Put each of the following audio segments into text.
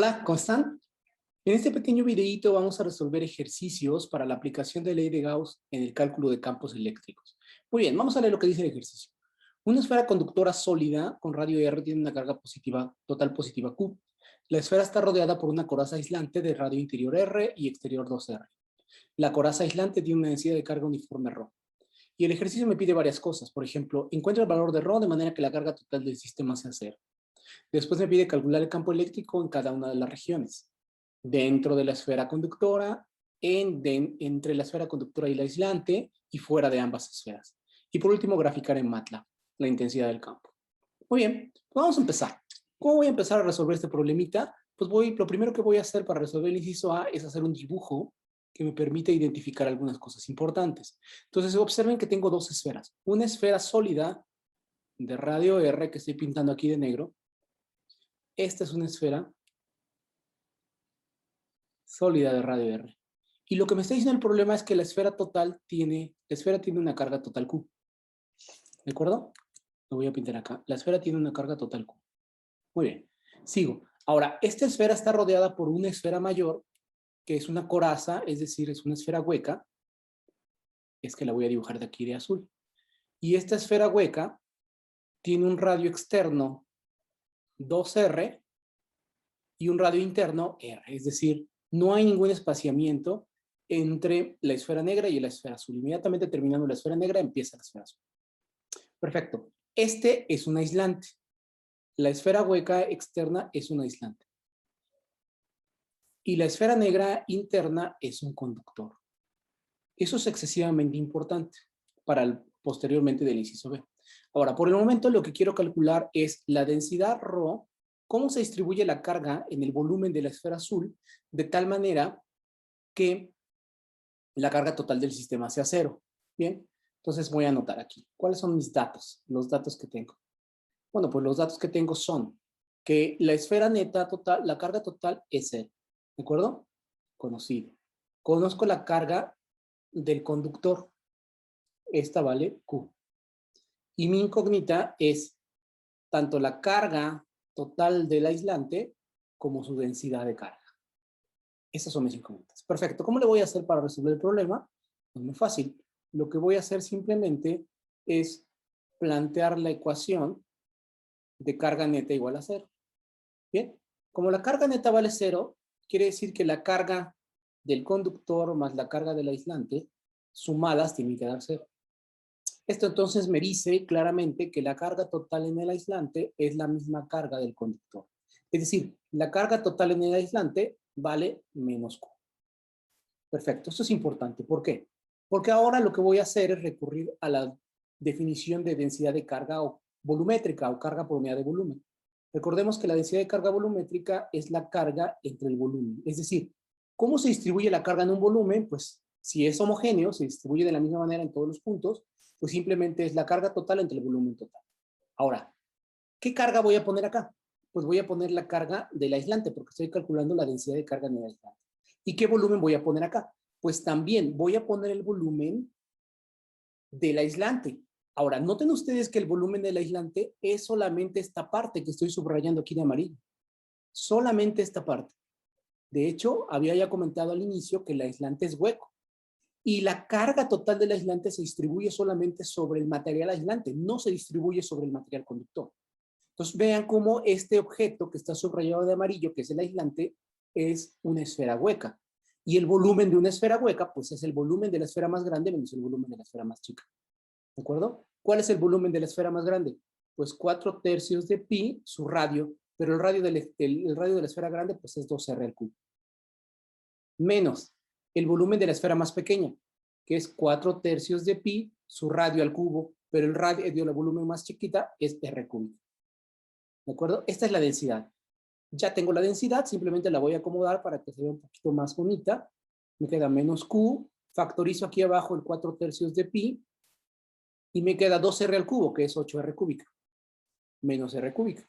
Hola, ¿cómo están? En este pequeño videíto vamos a resolver ejercicios para la aplicación de ley de Gauss en el cálculo de campos eléctricos. Muy bien, vamos a leer lo que dice el ejercicio. Una esfera conductora sólida con radio R tiene una carga positiva, total positiva Q. La esfera está rodeada por una coraza aislante de radio interior R y exterior 2R. La coraza aislante tiene una densidad de carga uniforme ρ. Y el ejercicio me pide varias cosas. Por ejemplo, encuentra el valor de ρ de manera que la carga total del sistema sea cero. Después me pide calcular el campo eléctrico en cada una de las regiones. Dentro de la esfera conductora, entre la esfera conductora y la aislante, y fuera de ambas esferas. Y por último, graficar en MATLAB la intensidad del campo. Muy bien, pues vamos a empezar. ¿Cómo voy a empezar a resolver este problemita? Pues lo primero que voy a hacer para resolver el inciso A es hacer un dibujo que me permite identificar algunas cosas importantes. Entonces, observen que tengo dos esferas. Una esfera sólida de radio R, que estoy pintando aquí de negro. Esta es una esfera sólida de radio R. Y lo que me está diciendo el problema es que la esfera tiene una carga total Q. ¿De acuerdo? Lo voy a pintar acá. La esfera tiene una carga total Q. Muy bien. Sigo. Ahora, esta esfera está rodeada por una esfera mayor, que es una coraza, es decir, es una esfera hueca. Es que la voy a dibujar de aquí de azul. Y esta esfera hueca tiene un radio externo 2R y un radio interno R. Es decir, no hay ningún espaciamiento entre la esfera negra y la esfera azul. Inmediatamente terminando la esfera negra, empieza la esfera azul. Perfecto. Este es un aislante. La esfera hueca externa es un aislante. Y la esfera negra interna es un conductor. Eso es excesivamente importante para posteriormente del inciso B. Ahora, por el momento lo que quiero calcular es la densidad ρ, cómo se distribuye la carga en el volumen de la esfera azul, de tal manera que la carga total del sistema sea cero. Bien, entonces voy a anotar aquí. ¿Cuáles son mis datos? Los datos que tengo. Bueno, pues los datos que tengo son que la esfera neta total, la carga total es cero. ¿De acuerdo? Conocido. Conozco la carga del conductor. Esta vale Q. Y mi incógnita es tanto la carga total del aislante como su densidad de carga. Esas son mis incógnitas. Perfecto. ¿Cómo le voy a hacer para resolver el problema? Pues muy fácil. Lo que voy a hacer simplemente es plantear la ecuación de carga neta igual a cero. Bien. Como la carga neta vale cero, quiere decir que la carga del conductor más la carga del aislante sumadas tienen que dar cero. Esto entonces me dice claramente que la carga total en el aislante es la misma carga del conductor. Es decir, la carga total en el aislante vale menos Q. Perfecto, esto es importante. ¿Por qué? Porque ahora lo que voy a hacer es recurrir a la definición de densidad de carga o volumétrica o carga por unidad de volumen. Recordemos que la densidad de carga volumétrica es la carga entre el volumen. Es decir, ¿cómo se distribuye la carga en un volumen? Pues si es homogéneo, se distribuye de la misma manera en todos los puntos, pues simplemente es la carga total entre el volumen total. Ahora, ¿qué carga voy a poner acá? Pues voy a poner la carga del aislante, porque estoy calculando la densidad de carga en el aislante. ¿Y qué volumen voy a poner acá? Pues también voy a poner el volumen del aislante. Ahora, noten ustedes que el volumen del aislante es solamente esta parte que estoy subrayando aquí de amarillo. Solamente esta parte. De hecho, había ya comentado al inicio que el aislante es hueco. Y la carga total del aislante se distribuye solamente sobre el material aislante, no se distribuye sobre el material conductor. Entonces vean cómo este objeto que está subrayado de amarillo, que es el aislante, es una esfera hueca. Y el volumen de una esfera hueca, pues es el volumen de la esfera más grande menos el volumen de la esfera más chica. ¿De acuerdo? ¿Cuál es el volumen de la esfera más grande? Pues 4/3 de pi, su radio, pero el radio de la esfera grande pues es 2R al cubo. Menos el volumen de la esfera más pequeña, que es 4/3 de pi, su radio al cubo, pero el radio de la volumen más chiquita es R cúbico. ¿De acuerdo? Esta es la densidad. Ya tengo la densidad, simplemente la voy a acomodar para que se vea un poquito más bonita. Me queda menos Q, factorizo aquí abajo el 4/3 de pi, y me queda 2R al cubo, que es 8R cúbica, menos R cúbica.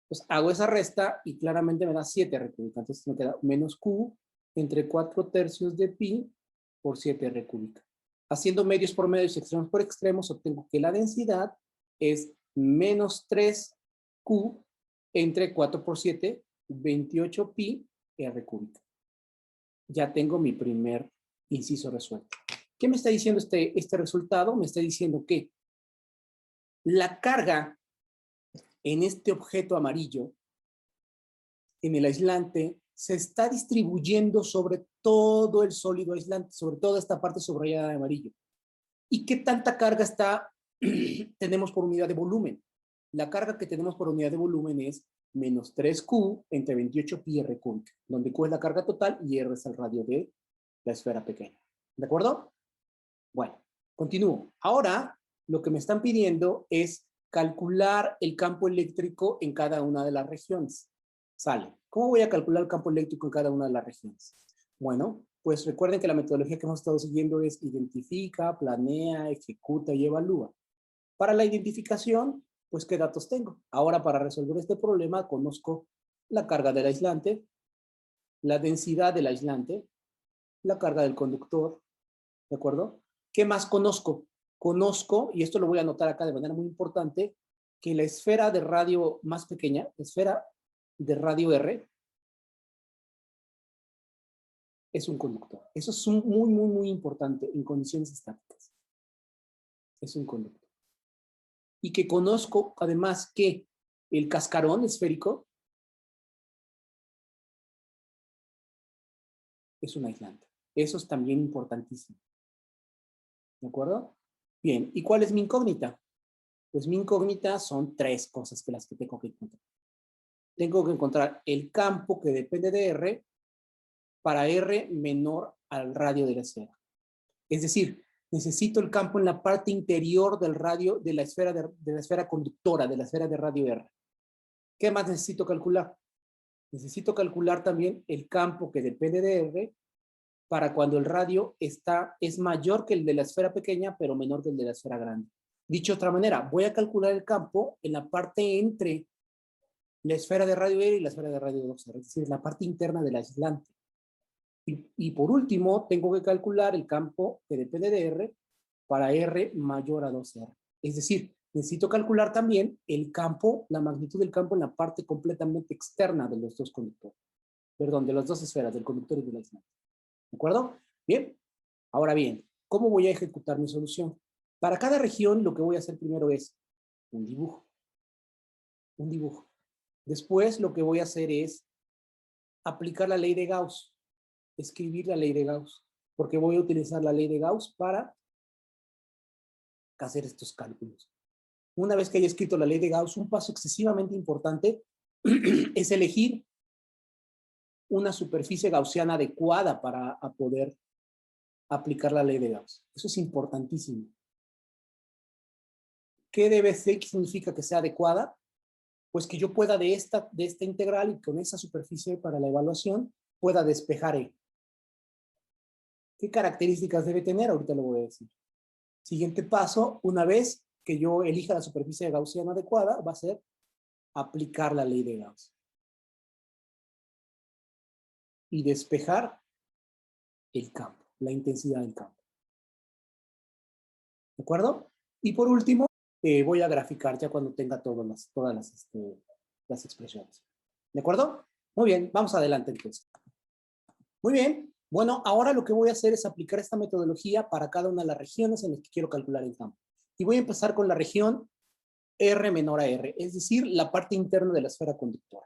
Pues hago esa resta y claramente me da 7R cúbica. Entonces me queda menos Q entre 4/3 de pi por 7R cúbica. Haciendo medios por medios y extremos por extremos, obtengo que la densidad es menos 3Q entre 4 por 7 28 pi r cúbica. Ya tengo mi primer inciso resuelto. ¿Qué me está diciendo este resultado? Me está diciendo que la carga en este objeto amarillo, en el aislante, se está distribuyendo sobre todo el sólido aislante, sobre toda esta parte subrayada de amarillo. ¿Y qué tanta carga tenemos por unidad de volumen? La carga que tenemos por unidad de volumen es menos 3Q entre 28 pi r cúbica, donde Q es la carga total y R es el radio de la esfera pequeña. ¿De acuerdo? Bueno, continúo. Ahora, lo que me están pidiendo es calcular el campo eléctrico en cada una de las regiones. Sale. ¿Cómo voy a calcular el campo eléctrico en cada una de las regiones? Bueno, pues recuerden que la metodología que hemos estado siguiendo es identifica, planea, ejecuta y evalúa. Para la identificación, pues ¿qué datos tengo? Ahora, para resolver este problema, conozco la carga del aislante, la densidad del aislante, la carga del conductor, ¿de acuerdo? ¿Qué más conozco? Conozco, y esto lo voy a anotar acá de manera muy importante, que la esfera de radio más pequeña, esfera de radio R, es un conductor. Eso es muy importante en condiciones estáticas. Es un conductor. Y que conozco, además, que el cascarón esférico es un aislante. Eso es también importantísimo. ¿De acuerdo? Bien, ¿y cuál es mi incógnita? Pues mi incógnita son tres cosas que las que tengo que encontrar. Tengo que encontrar el campo que depende de R para R menor al radio de la esfera. Es decir, necesito el campo en la parte interior del radio de la esfera conductora, de la esfera de radio R. ¿Qué más necesito calcular? Necesito calcular también el campo que depende de R para cuando el radio es mayor que el de la esfera pequeña, pero menor que el de la esfera grande. Dicho de otra manera, voy a calcular el campo en la parte entre la esfera de radio R y la esfera de radio 2R, es decir, la parte interna del aislante. Y por último, tengo que calcular el campo que depende de R para R mayor a 2R. Es decir, necesito calcular también el campo, la magnitud del campo en la parte completamente externa de los dos conductores. Perdón, de las dos esferas, del conductor y del aislante. ¿De acuerdo? Bien. Ahora bien, ¿cómo voy a ejecutar mi solución? Para cada región, lo que voy a hacer primero es un dibujo. Un dibujo. Después, lo que voy a hacer es aplicar la ley de Gauss. Escribir la ley de Gauss. Porque voy a utilizar la ley de Gauss para hacer estos cálculos. Una vez que haya escrito la ley de Gauss, un paso excesivamente importante es elegir una superficie gaussiana adecuada para poder aplicar la ley de Gauss. Eso es importantísimo. ¿Qué debe ser? ¿Qué significa que sea adecuada? Pues que yo pueda de esta integral y con esa superficie para la evaluación pueda despejar E. ¿Qué características debe tener? Ahorita lo voy a decir. Siguiente paso, una vez que yo elija la superficie gaussiana adecuada, va a ser aplicar la ley de Gauss. Y despejar el campo, la intensidad del campo. ¿De acuerdo? Y por último, voy a graficar ya cuando tenga todas las expresiones. ¿De acuerdo? Muy bien, vamos adelante entonces. Muy bien. Bueno, ahora lo que voy a hacer es aplicar esta metodología para cada una de las regiones en las que quiero calcular el campo. Y voy a empezar con la región R menor a R, es decir, la parte interna de la esfera conductora.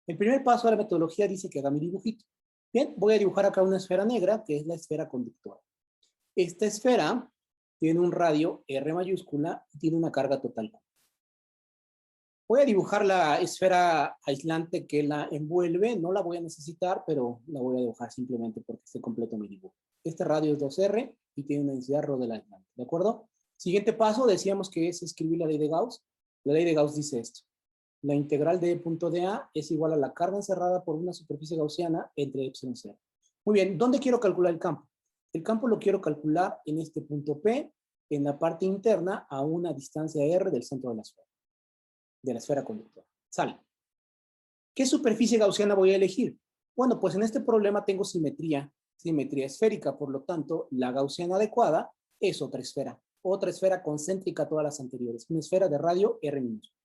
El primer paso de la metodología dice que haga mi dibujito. Bien, voy a dibujar acá una esfera negra, que es la esfera conductora. Esta esfera tiene un radio R mayúscula y tiene una carga total. Voy a dibujar la esfera aislante que la envuelve. No la voy a necesitar, pero la voy a dibujar simplemente porque esté completo mi dibujo. Este radio es 2R y tiene una densidad ρ del aislante. ¿De acuerdo? Siguiente paso, decíamos que es escribir la ley de Gauss. La ley de Gauss dice esto. La integral de punto de A es igual a la carga encerrada por una superficie gaussiana entre epsilon 0. Muy bien, ¿dónde quiero calcular el campo? El campo lo quiero calcular en este punto P, en la parte interna a una distancia R del centro de la esfera conductora. Sale. ¿Qué superficie gaussiana voy a elegir? Bueno, pues en este problema tengo simetría esférica, por lo tanto, la gaussiana adecuada es otra esfera concéntrica a todas las anteriores, una esfera de radio R minúscula.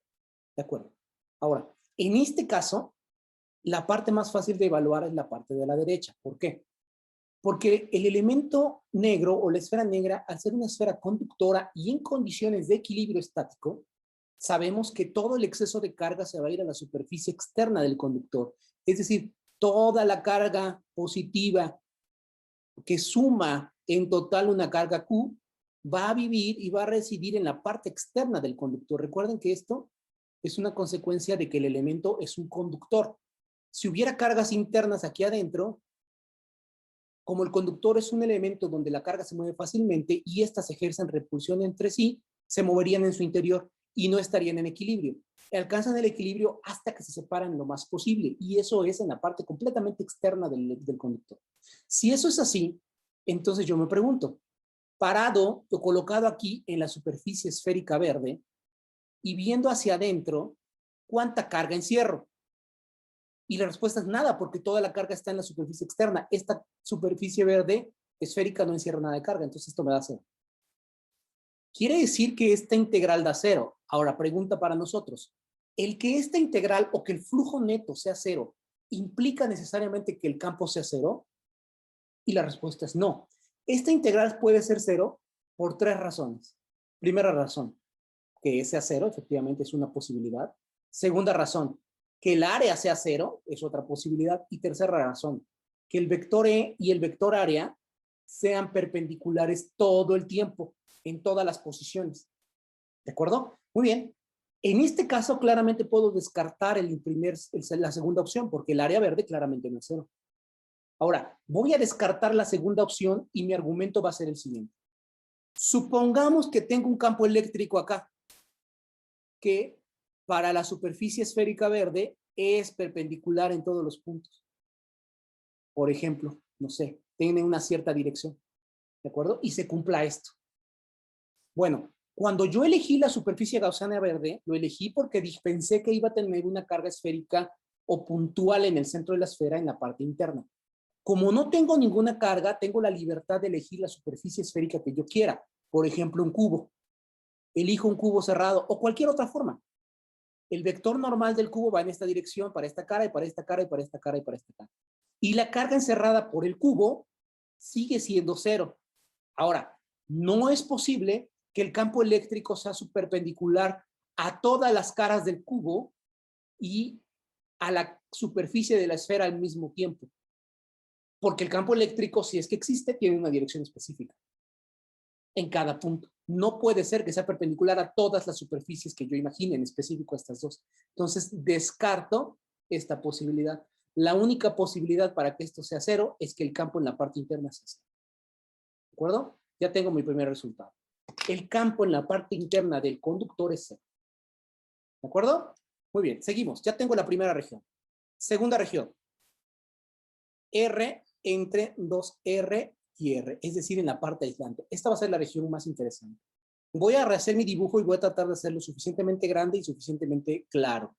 ¿De acuerdo? Ahora, en este caso, la parte más fácil de evaluar es la parte de la derecha. ¿Por qué? Porque el elemento negro o la esfera negra, al ser una esfera conductora y en condiciones de equilibrio estático, sabemos que todo el exceso de carga se va a ir a la superficie externa del conductor. Es decir, toda la carga positiva que suma en total una carga Q va a vivir y va a residir en la parte externa del conductor. Recuerden que esto es una consecuencia de que el elemento es un conductor. Si hubiera cargas internas aquí adentro, como el conductor es un elemento donde la carga se mueve fácilmente y estas ejercen repulsión entre sí, se moverían en su interior y no estarían en equilibrio. Alcanzan el equilibrio hasta que se separan lo más posible y eso es en la parte completamente externa del conductor. Si eso es así, entonces yo me pregunto, parado o colocado aquí en la superficie esférica verde y viendo hacia adentro, ¿cuánta carga encierro? Y la respuesta es nada, porque toda la carga está en la superficie externa. Esta superficie verde esférica no encierra nada de carga, entonces esto me da cero. Quiere decir que esta integral da cero. Ahora, pregunta para nosotros. ¿El que esta integral o que el flujo neto sea cero implica necesariamente que el campo sea cero? Y la respuesta es no. Esta integral puede ser cero por tres razones. Primera razón, que sea cero, efectivamente es una posibilidad. Segunda razón, que el área sea cero, es otra posibilidad. Y tercera razón, que el vector E y el vector área sean perpendiculares todo el tiempo, en todas las posiciones. ¿De acuerdo? Muy bien. En este caso, claramente puedo descartar la segunda opción, porque el área verde claramente no es cero. Ahora, voy a descartar la segunda opción y mi argumento va a ser el siguiente. Supongamos que tengo un campo eléctrico acá, que para la superficie esférica verde es perpendicular en todos los puntos. Por ejemplo, no sé, tiene una cierta dirección, ¿de acuerdo? Y se cumpla esto. Bueno, cuando yo elegí la superficie gaussiana verde, lo elegí porque pensé que iba a tener una carga esférica o puntual en el centro de la esfera en la parte interna. Como no tengo ninguna carga, tengo la libertad de elegir la superficie esférica que yo quiera. Por ejemplo, un cubo. Elijo un cubo cerrado o cualquier otra forma. El vector normal del cubo va en esta dirección para esta cara y para esta cara y para esta cara y para esta cara. Y la carga encerrada por el cubo sigue siendo cero. Ahora, no es posible que el campo eléctrico sea perpendicular a todas las caras del cubo y a la superficie de la esfera al mismo tiempo. Porque el campo eléctrico, si es que existe, tiene una dirección específica en cada punto. No puede ser que sea perpendicular a todas las superficies que yo imagine, en específico a estas dos. Entonces, descarto esta posibilidad. La única posibilidad para que esto sea cero es que el campo en la parte interna sea cero. ¿De acuerdo? Ya tengo mi primer resultado. El campo en la parte interna del conductor es cero. ¿De acuerdo? Muy bien, seguimos. Ya tengo la primera región. Segunda región. R entre 2R y R, es decir, en la parte aislante. Esta va a ser la región más interesante. Voy a rehacer mi dibujo y voy a tratar de hacerlo suficientemente grande y suficientemente claro.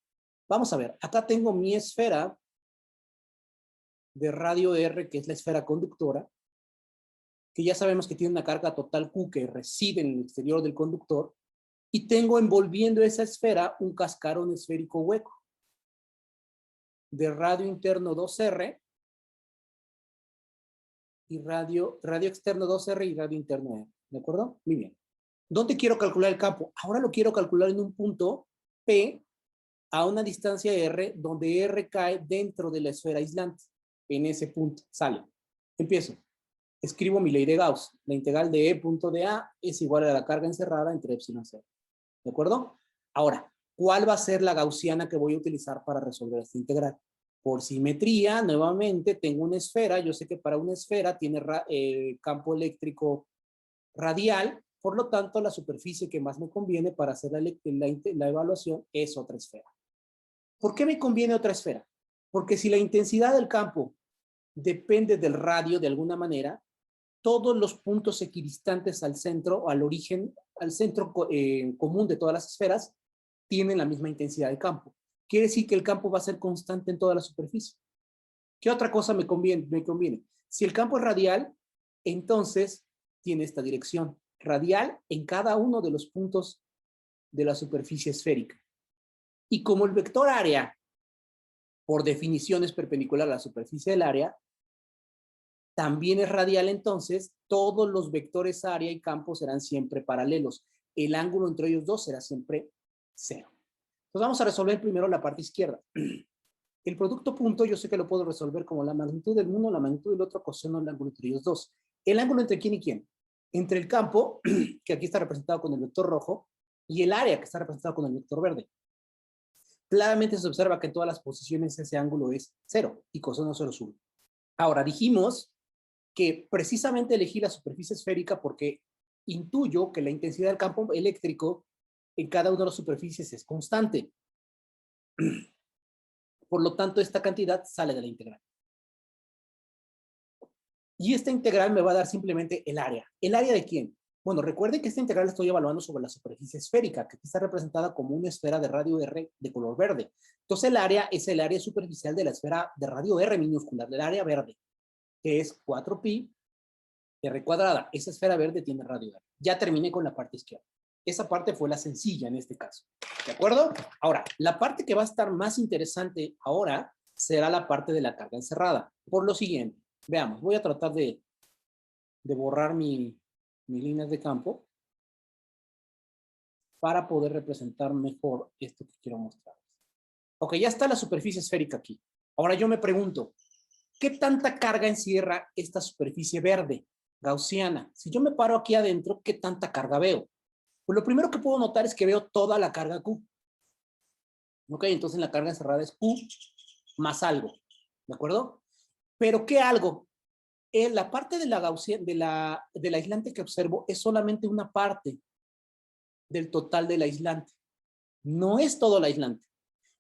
Vamos a ver, acá tengo mi esfera de radio R, que es la esfera conductora, que ya sabemos que tiene una carga total Q que reside en el exterior del conductor, y tengo envolviendo esa esfera un cascarón esférico hueco de radio interno 2R y radio externo 2R y radio interno R. ¿De acuerdo? Muy bien. ¿Dónde quiero calcular el campo? Ahora lo quiero calcular en un punto P a una distancia R, donde R cae dentro de la esfera aislante. En ese punto. Sale. Empiezo. Escribo mi ley de Gauss. La integral de E punto de A es igual a la carga encerrada entre epsilon 0. ¿De acuerdo? Ahora, ¿cuál va a ser la gaussiana que voy a utilizar para resolver esta integral? Por simetría, nuevamente, tengo una esfera. Yo sé que para una esfera tiene campo eléctrico radial. Por lo tanto, la superficie que más me conviene para hacer la evaluación es otra esfera. ¿Por qué me conviene otra esfera? Porque si la intensidad del campo depende del radio de alguna manera, todos los puntos equidistantes al centro o al origen, al centro común de todas las esferas, tienen la misma intensidad de campo. Quiere decir que el campo va a ser constante en toda la superficie. ¿Qué otra cosa me conviene? Si el campo es radial, entonces tiene esta dirección. Radial en cada uno de los puntos de la superficie esférica. Y como el vector área por definición es perpendicular a la superficie del área, también es radial, entonces todos los vectores área y campo serán siempre paralelos. El ángulo entre ellos dos será siempre 0. Entonces vamos a resolver primero la parte izquierda. El producto punto yo sé que lo puedo resolver como la magnitud del uno, la magnitud del otro, coseno el ángulo entre ellos dos. ¿El ángulo entre quién y quién? Entre el campo, que aquí está representado con el vector rojo, y el área, que está representado con el vector verde. Claramente se observa que en todas las posiciones ese ángulo es 0 y coseno 0 es 1. Ahora, dijimos que precisamente elegí la superficie esférica porque intuyo que la intensidad del campo eléctrico en cada una de las superficies es constante. Por lo tanto, esta cantidad sale de la integral. Y esta integral me va a dar simplemente el área. ¿El área de quién? Bueno, recuerden que esta integral la estoy evaluando sobre la superficie esférica, que aquí está representada como una esfera de radio R de color verde. Entonces el área es el área superficial de la esfera de radio R minúscula, del área verde, que es 4pi R cuadrada. Esa esfera verde tiene radio R. Ya terminé con la parte izquierda. Esa parte fue la sencilla en este caso. ¿De acuerdo? Ahora, la parte que va a estar más interesante ahora será la parte de la carga encerrada. Por lo siguiente, veamos, voy a tratar de borrar mis líneas de campo para poder representar mejor esto que quiero mostrar. Ok, ya está la superficie esférica aquí. Ahora yo me pregunto, ¿qué tanta carga encierra esta superficie verde, gaussiana? Si yo me paro aquí adentro, ¿qué tanta carga veo? Pues lo primero que puedo notar es que veo toda la carga Q. Ok, entonces la carga encerrada es Q más algo. ¿De acuerdo? Pero ¿qué algo? La parte de la Gaussian, del aislante que observo es solamente una parte del total del aislante. No es todo el aislante.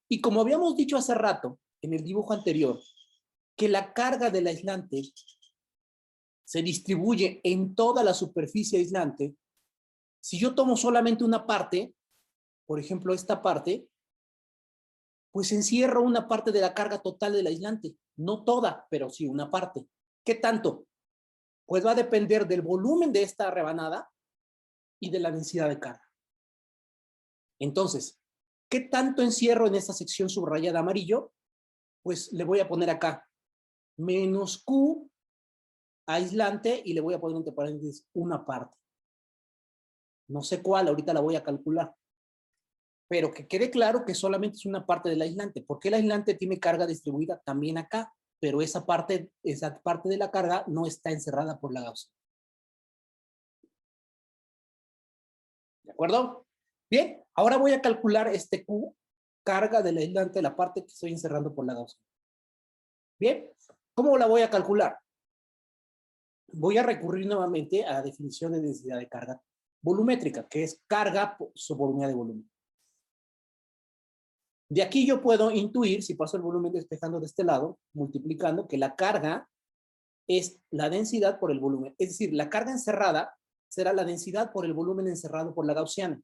Y como habíamos dicho hace rato, en el dibujo anterior, que la carga del aislante se distribuye en toda la superficie aislante, si yo tomo solamente una parte, por ejemplo esta parte, pues encierro una parte de la carga total del aislante. No toda, pero sí una parte. ¿Qué tanto? Pues va a depender del volumen de esta rebanada y de la densidad de carga. Entonces, ¿qué tanto encierro en esta sección subrayada amarillo? Pues le voy a poner acá menos Q aislante y le voy a poner entre paréntesis una parte. No sé cuál, ahorita la voy a calcular. Pero que quede claro que solamente es una parte del aislante, porque el aislante tiene carga distribuida también acá, pero esa parte de la carga no está encerrada por la Gaussian. ¿De acuerdo? Bien, ahora voy a calcular este Q, carga del aislante, la parte que estoy encerrando por la Gaussian. Bien, ¿cómo la voy a calcular? Voy a recurrir nuevamente a la definición de densidad de carga volumétrica, que es carga sobre unidad de volumen. De aquí yo puedo intuir, si paso el volumen despejando de este lado, multiplicando, que la carga es la densidad por el volumen. Es decir, la carga encerrada será la densidad por el volumen encerrado por la gaussiana.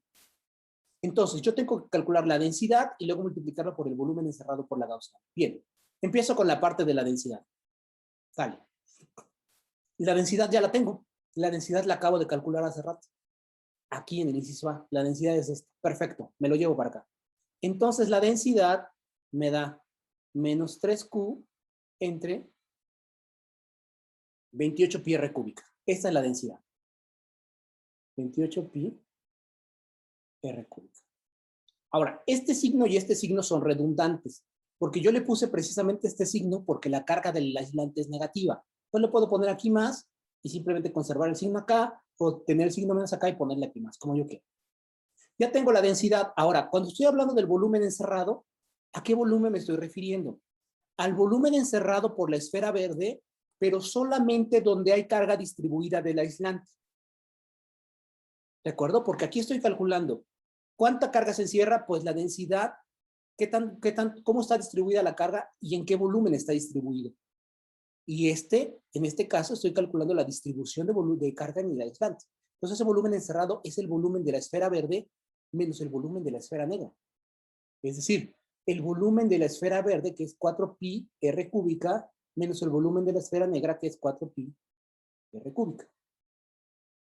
Entonces, yo tengo que calcular la densidad y luego multiplicarla por el volumen encerrado por la gaussiana. Bien, empiezo con la parte de la densidad. Sale. La densidad ya la tengo. La densidad la acabo de calcular hace rato. Aquí en el inciso A, la densidad es esta. Perfecto, me lo llevo para acá. Entonces, la densidad me da menos 3Q entre 28 pi R cúbica. Esta es la densidad. 28 pi R cúbica. Ahora, este signo y este signo son redundantes, porque yo le puse precisamente este signo porque la carga del aislante es negativa. Entonces le puedo poner aquí más y simplemente conservar el signo acá, o tener el signo menos acá y ponerle aquí más, como yo quiero. Ya tengo la densidad. Ahora, cuando estoy hablando del volumen encerrado, ¿a qué volumen me estoy refiriendo? Al volumen encerrado por la esfera verde, pero solamente donde hay carga distribuida del aislante. ¿De acuerdo? Porque aquí estoy calculando cuánta carga se encierra, pues la densidad, cómo está distribuida la carga y en qué volumen está distribuido. Y en este caso, estoy calculando la distribución de carga en el aislante. Entonces, ese volumen encerrado es el volumen de la esfera verde menos el volumen de la esfera negra. Es decir, el volumen de la esfera verde, que es 4pi R cúbica, menos el volumen de la esfera negra, que es 4pi R cúbica.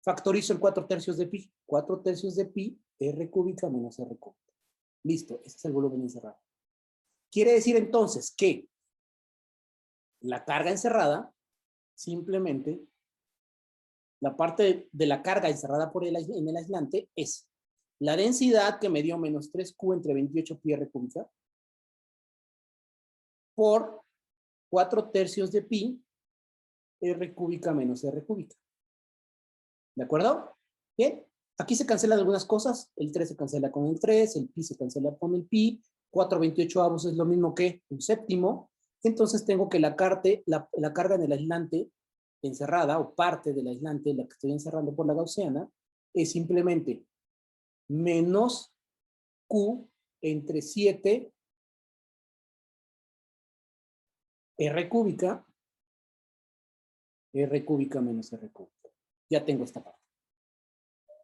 Factorizo el 4 tercios de pi. 4 tercios de pi R cúbica menos R cúbica. Listo, ese es el volumen encerrado. Quiere decir entonces que la carga encerrada, simplemente, la parte de la carga encerrada en el aislante es la densidad que me dio menos 3Q entre 28 pi r cúbica por 4/3 de pi r cúbica menos r cúbica. ¿De acuerdo? Bien. Aquí se cancelan algunas cosas. El 3 se cancela con el 3, el pi se cancela con el pi, 4/28 es lo mismo que un séptimo. Entonces tengo que la carga en el aislante encerrada, o parte del aislante, la que estoy encerrando por la gaussiana, es simplemente menos Q entre 7 R cúbica menos R cúbica. Ya tengo esta parte.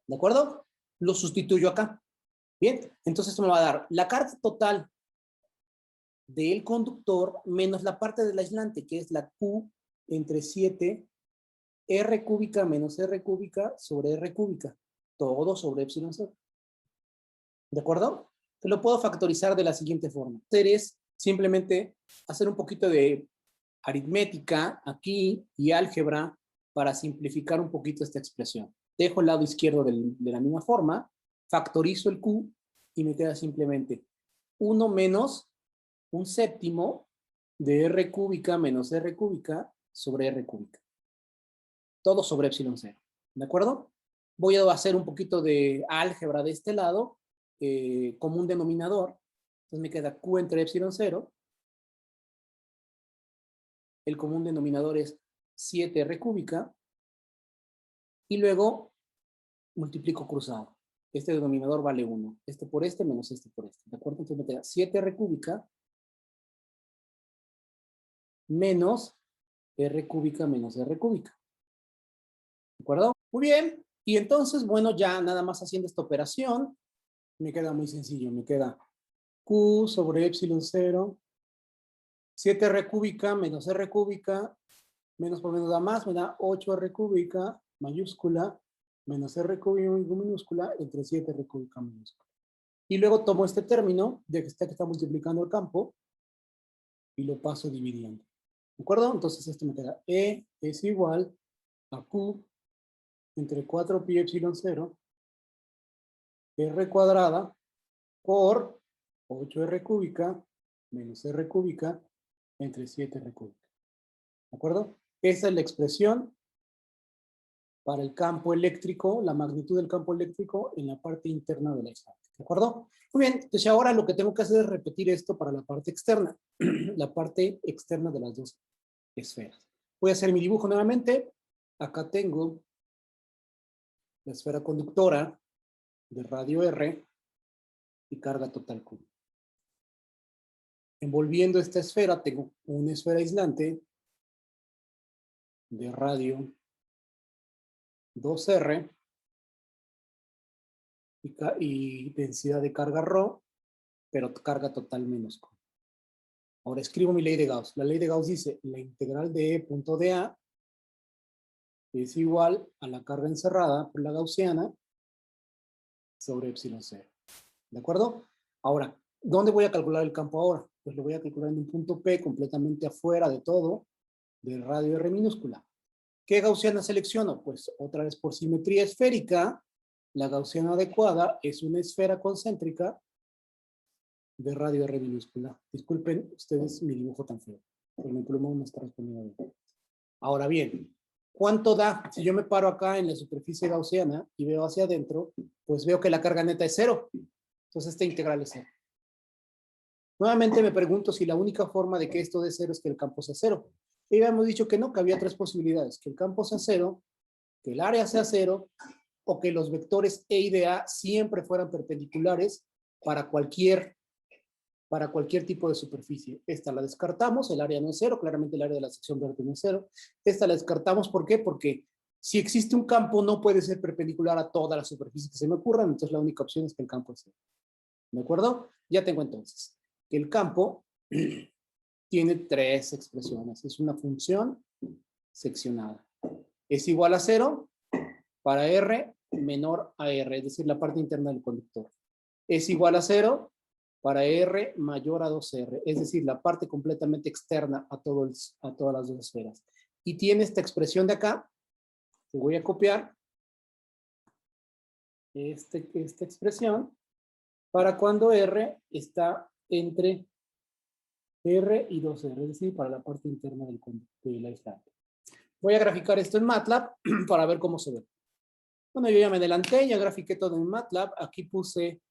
¿De acuerdo? Lo sustituyo acá. Bien, entonces esto me va a dar la carga total del conductor menos la parte del aislante, que es la Q entre 7 R cúbica menos R cúbica sobre R cúbica. Todo sobre epsilon 0. ¿De acuerdo? Te lo puedo factorizar de la siguiente forma. Es simplemente hacer un poquito de aritmética aquí y álgebra para simplificar un poquito esta expresión. Dejo el lado izquierdo de la misma forma, factorizo el Q y me queda simplemente 1 menos un séptimo de R cúbica menos R cúbica sobre R cúbica. Todo sobre epsilon 0. ¿De acuerdo? Voy a hacer un poquito de álgebra de este lado, como un denominador. Entonces me queda Q entre epsilon 0. El común denominador es 7R cúbica. Y luego multiplico cruzado. Este denominador vale 1. Este por este menos este por este. ¿De acuerdo? Entonces me queda 7R cúbica menos R cúbica menos R cúbica. ¿De acuerdo? Muy bien. Y entonces, bueno, ya nada más haciendo esta operación, me queda muy sencillo. Me queda Q sobre epsilon 0, 7R cúbica menos R cúbica, menos por menos da más, me da 8R cúbica mayúscula menos R cúbica minúscula entre 7R cúbica minúscula. Y luego tomo este término de que está multiplicando el campo y lo paso dividiendo. ¿De acuerdo? Entonces esto me queda E es igual a Q entre 4 pi epsilon 0 R cuadrada por 8R cúbica menos R cúbica entre 7R cúbica. ¿De acuerdo? Esa es la expresión para el campo eléctrico, la magnitud del campo eléctrico en la parte interna del aislante. ¿De acuerdo? Muy bien, entonces ahora lo que tengo que hacer es repetir esto para la parte externa, la parte externa de las dos esferas. Voy a hacer mi dibujo nuevamente. Acá tengo la esfera conductora de radio R y carga total Q. Envolviendo esta esfera tengo una esfera aislante de radio 2R y densidad de carga ρ, pero carga total menos Q. Ahora escribo mi ley de Gauss. La ley de Gauss dice la integral de E punto dA es igual a la carga encerrada por la gaussiana sobre epsilon 0. ¿De acuerdo? Ahora, ¿dónde voy a calcular el campo ahora? Pues lo voy a calcular en un punto P completamente afuera de todo, del radio R minúscula. ¿Qué gaussiana selecciono? Pues otra vez por simetría esférica, la gaussiana adecuada es una esfera concéntrica de radio R minúscula. Disculpen ustedes mi dibujo tan feo, pero mi plumón no está respondiendo bien. Ahora bien, ¿cuánto da? Si yo me paro acá en la superficie gaussiana y veo hacia adentro, pues veo que la carga neta es 0. Entonces esta integral es 0. Nuevamente me pregunto si la única forma de que esto dé 0 es que el campo sea 0. Y habíamos dicho que no, que había 3 posibilidades. Que el campo sea 0, que el área sea 0, o que los vectores E y dA siempre fueran perpendiculares para cualquier tipo de superficie. Esta la descartamos, el área no es 0, claramente el área de la sección verde no es 0. Esta la descartamos, ¿por qué? Porque si existe un campo no puede ser perpendicular a todas las superficies que se me ocurran, entonces la única opción es que el campo es 0. ¿De acuerdo? Ya tengo entonces que el campo tiene 3 expresiones. Es una función seccionada. Es igual a 0 para R menor a R, es decir, la parte interna del conductor. Es igual a 0 para R mayor a 2R, es decir, la parte completamente externa a todas las dos esferas. Y tiene esta expresión de acá, que voy a copiar, esta expresión, para cuando R está entre R y 2R, es decir, para la parte interna del aislante. Voy a graficar esto en MATLAB para ver cómo se ve. Bueno, yo ya me adelanté, ya grafiqué todo en MATLAB. Aquí puse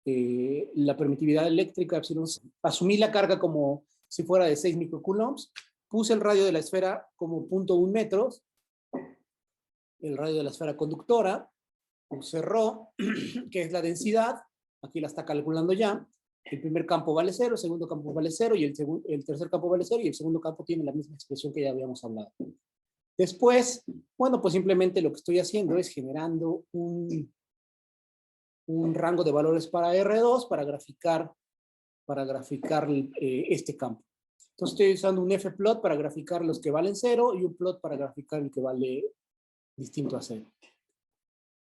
la permitividad eléctrica, epsilon. Asumí la carga como si fuera de 6 microcoulombs. Puse el radio de la esfera como 0.1 metros. El radio de la esfera conductora. Puse ρ, que es la densidad. Aquí la está calculando ya. El primer campo vale 0, el segundo campo vale 0 y el tercer campo vale 0 y el segundo campo tiene la misma expresión que ya habíamos hablado. Después, bueno, pues simplemente lo que estoy haciendo es generando un rango de valores para R2 para graficar este campo. Entonces estoy usando un Fplot para graficar los que valen 0 y un plot para graficar el que vale distinto a 0.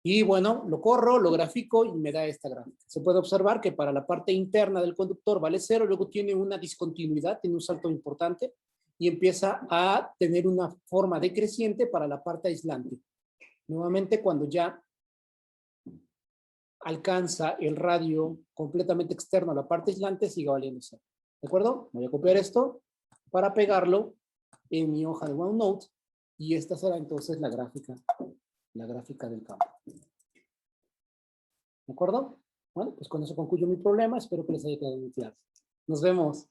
Y bueno, lo corro, lo grafico y me da esta gráfica. Se puede observar que para la parte interna del conductor vale 0, luego tiene una discontinuidad, tiene un salto importante y empieza a tener una forma decreciente para la parte aislante. Nuevamente, cuando ya alcanza el radio completamente externo a la parte aislante, sigue valiendo 0. ¿De acuerdo? Voy a copiar esto para pegarlo en mi hoja de OneNote y esta será entonces la gráfica del campo. ¿De acuerdo? Bueno, pues con eso concluyo mi problema. Espero que les haya quedado muy claro. Nos vemos.